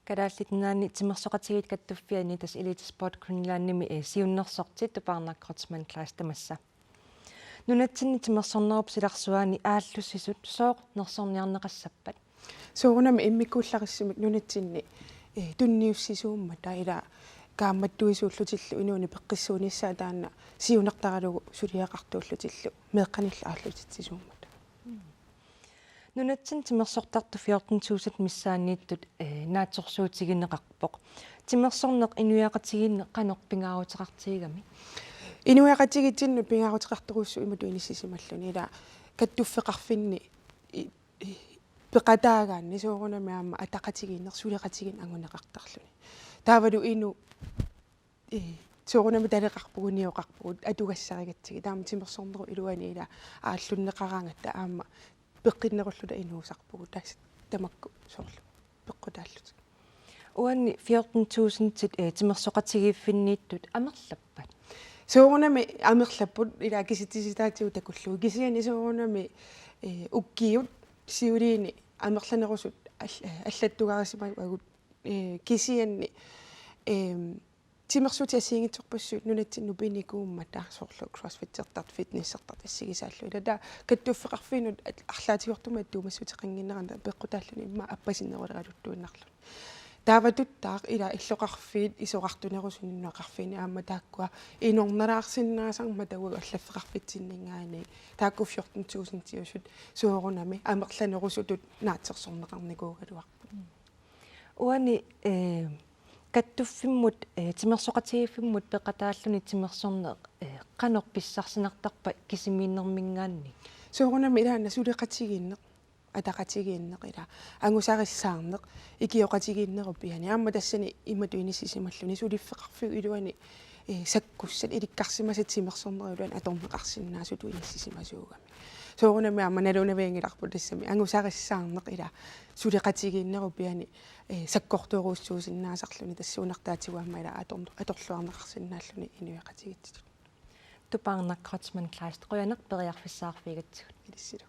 Kadaallit timersoqatigit kattuffiani tas Elite Sport Greenlandnimi siunnersortit tuparnakkortsman class tamassa. Nunatsinni timersornerup silarsuaani aallussisut sooq nersorniarneqassappat. Soorunami immikkuullarissumik nunatsinni tunniussisuumma taila kaammattuisuullutillu inuuni peqqissuunissaa taanna siunertaralugu suliaqartuullutillu meeqqanilla aallutitsisuummat. Nunatsin timersortartu 14,000 missaanniittut naatsorsuutigineqarpoq. Timersorneq inuiaqatiginne qanorpingaaruteqartigami. Inuiaqatigitsinnu pingaaruteqartoruussu imatu inissisimallu ila kattuffeqarfinni peqataagaanni soorunami aama ataqatiginneq suliqatigin anguneqartarluni. Taavalu inu soorunami taleqarpugunioqarpugut atugassarigatsigi taama timersorneru iluani ila aallunneqaraangatta aama peqqinnerulluta inuusarpugu taas tamakku soorlu peqqutaallut. Uanni 14,000 timersoqatigiiffinniittut amerlappat. Soorunami amerlapput ila kisitisitaatigu takullugu kisiani soorunami ukkiut siuliini amerlanerusut аллаттугаарисимай агут кисианни тимерсути асиингитсорпассуут нунатсинну пиникуумма таарсоорлу кроссфиттертарт фитнессертарт ассигисааллу илата каттуффеқарфинут арлаатигортума аттуумассутеқангиннеранда пеққутааллуни имма аппасиннерулералуттуиннарлу тааватуттаақ ила иллоқарфиит исоқартунерусуниннуақарфини аама тааккуа инорнераарсиннаасарма тауга аллаффеқарфитсиннингаани таакку 14,000 тиусут суорунами амерланерусутут наатсерсорнеқарникуугалуарпут уани каттуффиммут тимерсоқатигиффиммут пеқатааллуни тимерсорнеқ канорписсарсинартарпа кисимииннэрмингаанни суорунами илаана сулеқатигиннеқ атақатигииннеқ ила ангусариссаарнеқ икиоқатигииннеруппиани аама тассани имату иниссисималлуни сулиффеқарфигу илуани саккуссат иликкарсимасат тимерсорнерулуан аторнеқарсиннаасуту иниссисимасуугами соорунами аама налунавиангиларпу тассами ангусариссаарнеқ ила сулеқатигииннеруппиани саккортуоруссуусиннаасарлуни тассуунартаатигуамма ила аторлуарнеқарсиннааллуни инуиқатигитсут тупаарнаккорсман класс қуянеқ периарфиссаарфигатсигут илиссилу